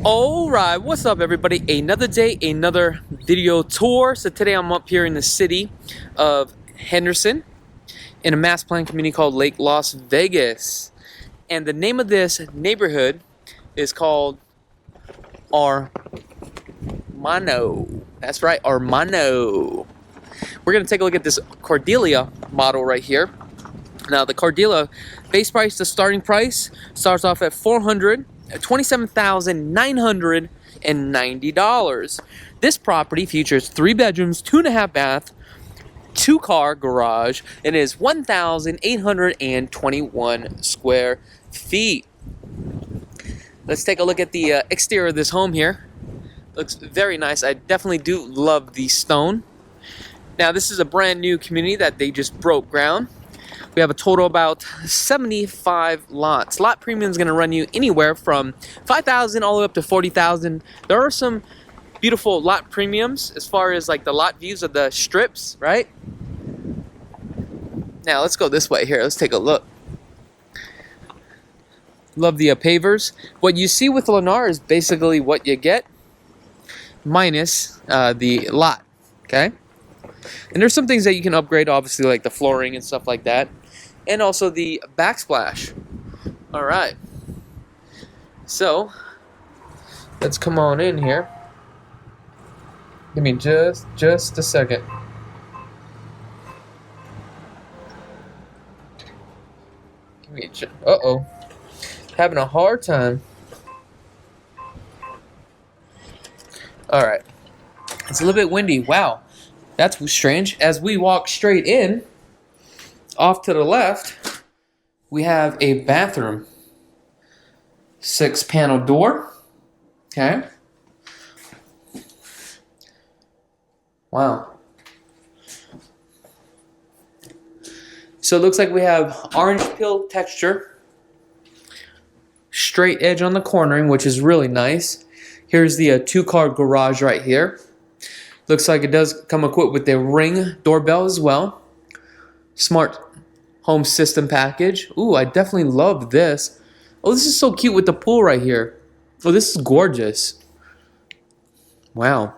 Alright, what's up everybody? Another day, another video tour. So today I'm up here in the city of Henderson in a mass planned community called Lake Las Vegas. And the name of this neighborhood is called Armano. That's right, Armano. We're going to take a look at this Cordelia model right here. Now the Cordelia base price, the starting price starts off at $427,990. This property features 3 bedrooms, 2.5 bath, 2-car garage, and is 1,821 square feet. Let's take a look at the exterior of this home here. Looks very nice. I definitely do love the stone. Now this is a brand new community that they just broke ground. We have a total of about 75 lots. Lot premium is going to run you anywhere from $5,000 all the way up to $40,000. There are some beautiful lot premiums as far as like the lot views of the strips, right? Now let's go this way here. Let's take a look. Love the pavers. What you see with Lennar is basically what you get minus the lot, okay? And there's some things that you can upgrade, obviously, like the flooring and stuff like that. And also the backsplash. Alright. So, let's come on in here. Give me just a second. Give me uh-oh. Having a hard time. Alright. It's a little bit windy. Wow. That's strange. As we walk straight in, off to the left, we have a bathroom. 6-panel door. Okay. Wow. So it looks like we have orange peel texture. Straight edge on the cornering, which is really nice. Here's the 2-car garage right here. Looks like it does come equipped with a Ring doorbell as well. Smart home system package. Ooh, I definitely love this. Oh, this is so cute with the pool right here. Oh, this is gorgeous. Wow.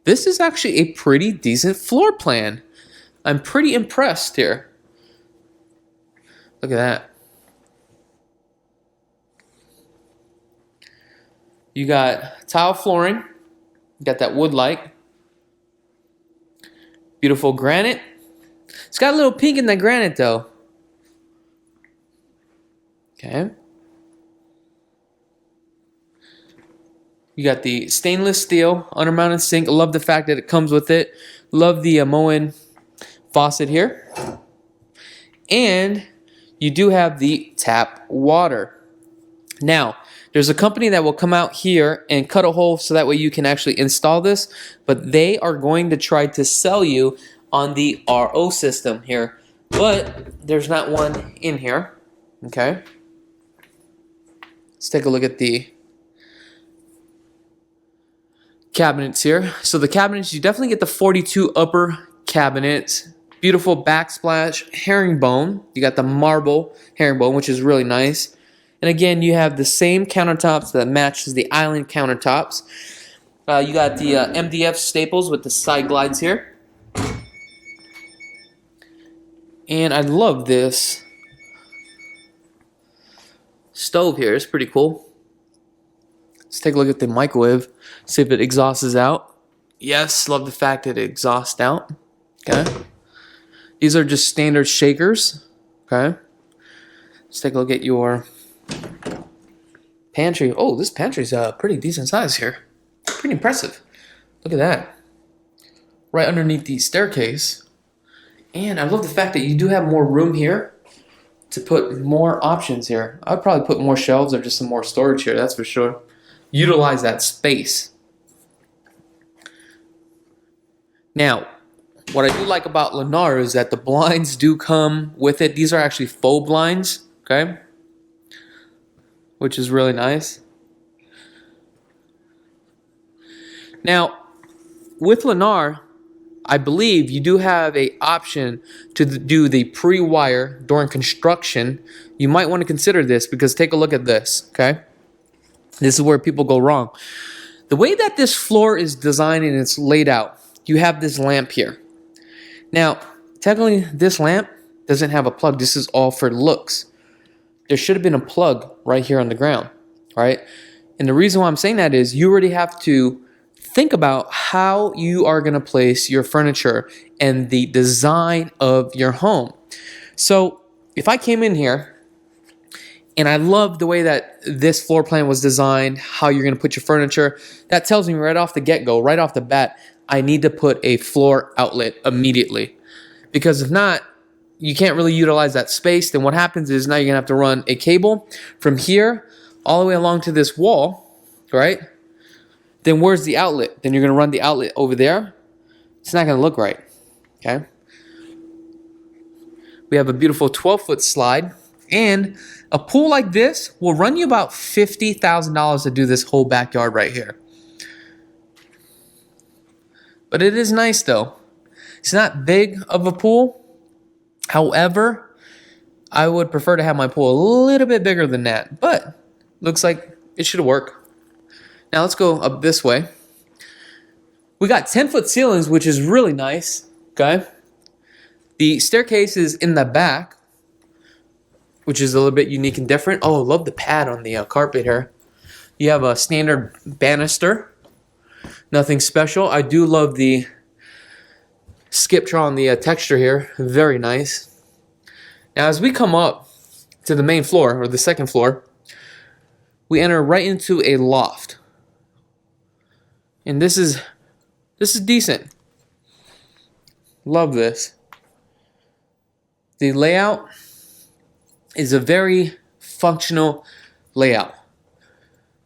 This is actually a pretty decent floor plan. I'm pretty impressed here. Look at that. You got tile flooring. You got that wood light. Beautiful granite. It's got a little pink in the granite though. Okay. You got the stainless steel undermounted sink. I love the fact that it comes with it. Love the Moen faucet here. And you do have the tap water. Now, there's a company that will come out here and cut a hole so that way you can actually install this, but they are going to try to sell you on the RO system here, but there's not one in here, okay? Let's take a look at the cabinets here. So the cabinets, you definitely get the 42 upper cabinets, beautiful backsplash herringbone. You got the marble herringbone, which is really nice. And again, you have the same countertops that matches the island countertops. You got the MDF staples with the side glides here. And I love this stove here. It's pretty cool. Let's take a look at the microwave. See if it exhausts out. Yes, love the fact that it exhausts out. Okay. These are just standard shakers. Okay. Let's take a look at your pantry. Oh, this pantry's pretty decent size here. Pretty impressive. Look at that. Right underneath the staircase. And I love the fact that you do have more room here to put more options here. I'd probably put more shelves or just some more storage here, that's for sure. Utilize that space. Now, what I do like about Lennar is that the blinds do come with it. These are actually faux blinds, okay? Which is really nice. Now, with Lennar, I believe you do have a option to do the pre-wire during construction. You might want to consider this because take a look at this, okay? This is where people go wrong. The way that this floor is designed and it's laid out, you have this lamp here. Now, technically this lamp doesn't have a plug. This is all for looks. There should have been a plug right here on the ground, right? And the reason why I'm saying that is you already have to think about how you are going to place your furniture and the design of your home. So if I came in here and I love the way that this floor plan was designed, how you're going to put your furniture, that tells me right off the get-go, right off the bat, I need to put a floor outlet immediately. Because if not, you can't really utilize that space. Then what happens is now you're going to have to run a cable from here all the way along to this wall, right? Then where's the outlet? Then you're going to run the outlet over there. It's not going to look right, okay? We have a beautiful 12-foot slide. And a pool like this will run you about $50,000 to do this whole backyard right here. But it is nice though. It's not big of a pool. However, I would prefer to have my pool a little bit bigger than that. But looks like it should work. Now let's go up this way. We got 10-foot ceilings, which is really nice. Okay. The staircase is in the back, which is a little bit unique and different. Oh, I love the pad on the carpet here. You have a standard banister. Nothing special. I do love the Sqft on the texture here. Very nice. Now as we come up to the main floor, or the second floor, we enter right into a loft. And this is decent. Love this. The layout is a very functional layout.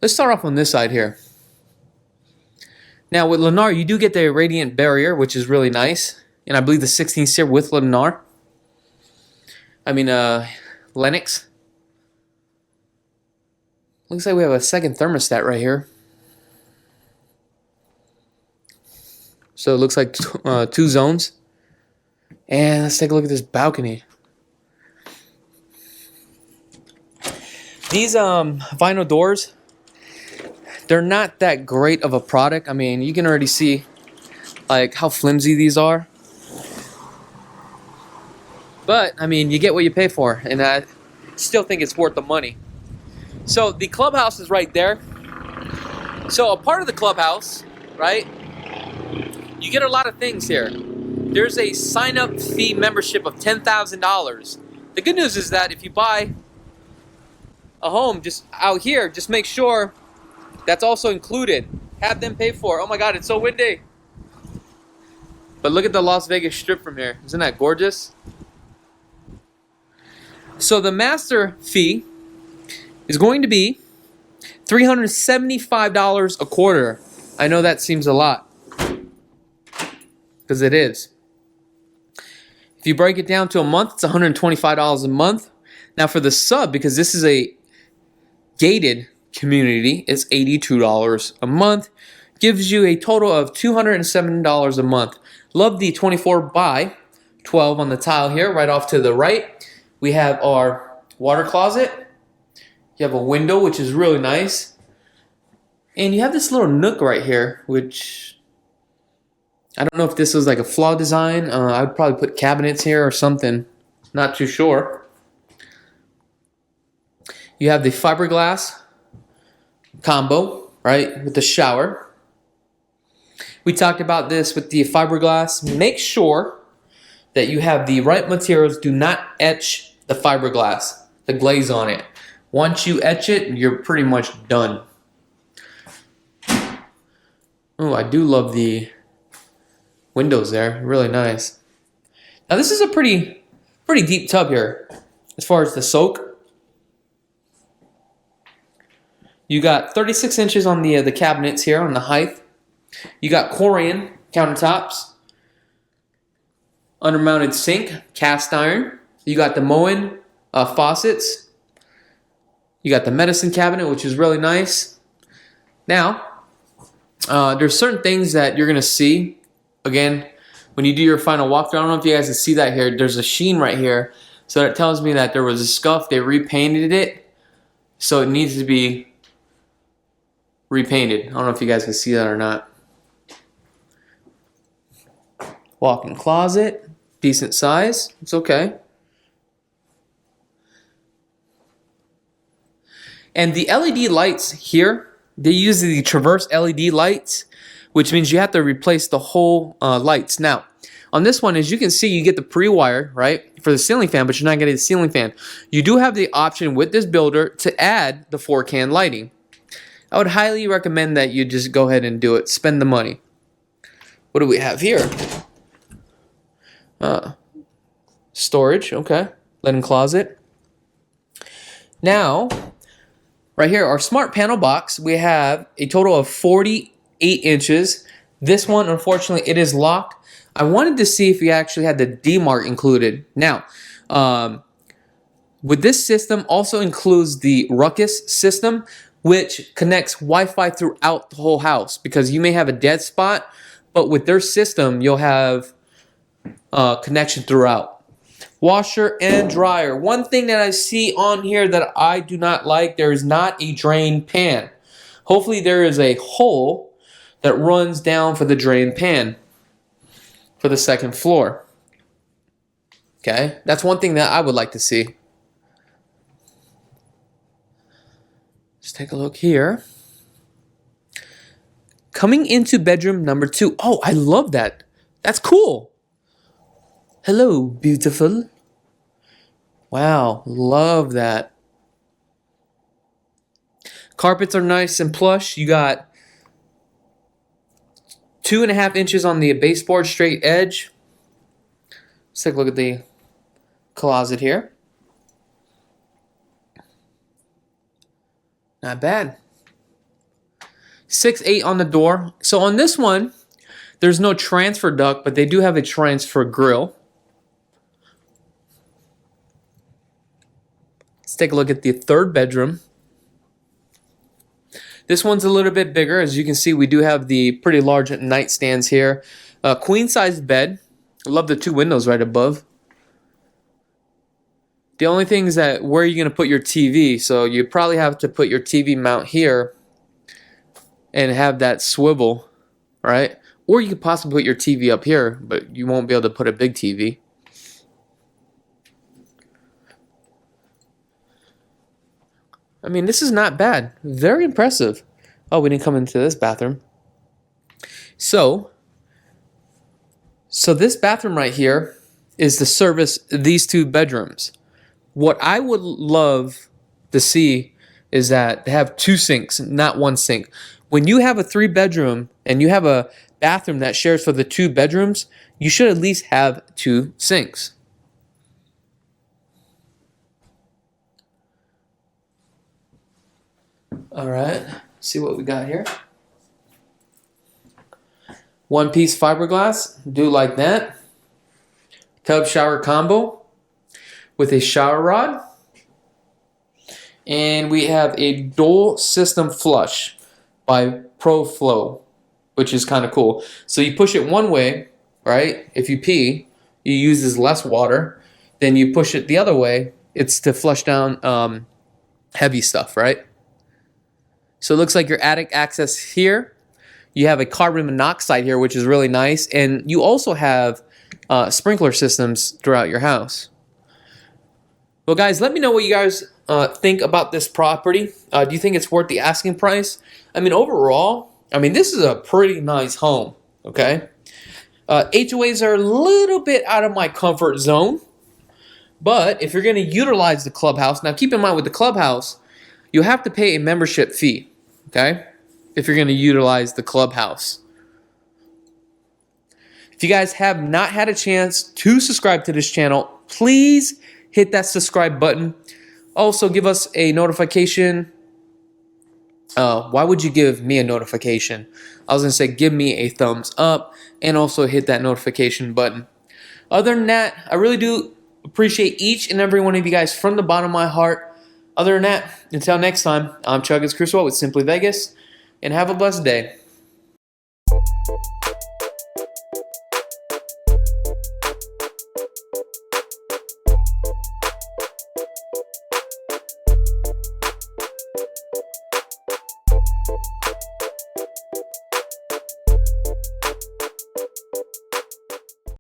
Let's start off on this side here. Now with Lennar, you do get the radiant barrier, which is really nice. And I believe the 16th here with Lennar. Lennox. Looks like we have a second thermostat right here. So it looks like two zones. And let's take a look at this balcony. These vinyl doors, they're not that great of a product. I mean, you can already see like how flimsy these are. But, I mean, you get what you pay for. And I still think it's worth the money. So, the clubhouse is right there. So, a part of the clubhouse, right, you get a lot of things here. There's a sign-up fee membership of $10,000. The good news is that if you buy a home just out here, just make sure that's also included. Have them pay for it. Oh my God, it's so windy. But look at the Las Vegas Strip from here. Isn't that gorgeous? So the master fee is going to be $375 a quarter. I know that seems a lot, because it is. If you break it down to a month, it's $125 a month. Now for the sub, because this is a gated community, it's $82 a month. Gives you a total of $207 a month. Love the 24 by 12 on the tile here, right off to the right. We have our water closet. You have a window, which is really nice. And you have this little nook right here, which I don't know if this was like a flaw design. I would probably put cabinets here or something. Not too sure. You have the fiberglass combo, right, with the shower. We talked about this with the fiberglass. Make sure that you have the right materials. Do not etch the fiberglass, the glaze on it. Once you etch it, you're pretty much done. Oh, I do love the windows there. Really nice. Now this is a pretty deep tub here as far as the soak. You got 36 inches on the cabinets here on the height. You got Korean countertops, undermounted sink, cast iron. You got the Moen faucets. You got the medicine cabinet, which is really nice. Now, there's certain things that you're going to see, again, when you do your final walkthrough, I don't know if you guys can see that here. There's a sheen right here. So that tells me that there was a scuff. They repainted it. So it needs to be repainted. I don't know if you guys can see that or not. Walk-in closet. Decent size. It's okay. And the LED lights here, they use the Traverse LED lights, which means you have to replace the whole lights. Now, on this one, as you can see, you get the pre-wire, right, for the ceiling fan, but you're not getting the ceiling fan. You do have the option with this builder to add the 4-can lighting. I would highly recommend that you just go ahead and do it. Spend the money. What do we have here? Storage, okay. Linen closet. Now, right here, our smart panel box, we have a total of 48 inches. This one, unfortunately, it is locked. I wanted to see if we actually had the D-Mark included. Now, with this system also includes the Ruckus system, which connects Wi-Fi throughout the whole house, because you may have a dead spot, but with their system, you'll have connection throughout. Washer and dryer. One thing that I see on here that I do not like, there is not a drain pan. Hopefully there is a hole that runs down for the drain pan for the second floor. Okay, that's one thing that I would like to see. Let's take a look here. Coming into bedroom number 2. Oh, I love that. That's cool. Hello, beautiful. Wow, love that. Carpets are nice and plush. You got 2.5 inches on the baseboard straight edge. Let's take a look at the closet here. Not bad. 6'8" on the door. So on this one, there's no transfer duct, but they do have a transfer grill. Let's take a look at the third bedroom. This one's a little bit bigger. As you can see, we do have the pretty large nightstands here. Queen-sized bed. I love the 2 windows right above. The only thing is that where are you going to put your TV? So you probably have to put your TV mount here and have that swivel, right? Or you could possibly put your TV up here, but you won't be able to put a big TV. I mean, this is not bad. Very impressive. Oh, we didn't come into this bathroom. So this bathroom right here is to service these 2 bedrooms. What I would love to see is that they have 2 sinks, not 1 sink. When you have a 3-bedroom and you have a bathroom that shares for the 2 bedrooms, you should at least have 2 sinks. All right, see what we got here. 1-piece fiberglass, do like that. Tub shower combo with a shower rod. And we have a dual system flush by ProFlow, which is kind of cool. So you push it one way, right? If you pee, you use this less water. Then you push it the other way, it's to flush down heavy stuff, right? So it looks like your attic access here. You have a carbon monoxide here, which is really nice. And you also have sprinkler systems throughout your house. Well, guys, let me know what you guys think about this property. Do you think it's worth the asking price? I mean, overall, this is a pretty nice home, okay? HOAs are a little bit out of my comfort zone. But if you're going to utilize the clubhouse, now keep in mind with the clubhouse, you have to pay a membership fee, okay? If you're going to utilize the clubhouse. If you guys have not had a chance to subscribe to this channel, please hit that subscribe button. Also, give us a notification. Why would you give me a notification? I was going to say give me a thumbs up and also hit that notification button. Other than that, I really do appreciate each and every one of you guys from the bottom of my heart. Other than that, until next time, I'm Chakits Krulsawat with Simply Vegas, and have a blessed day.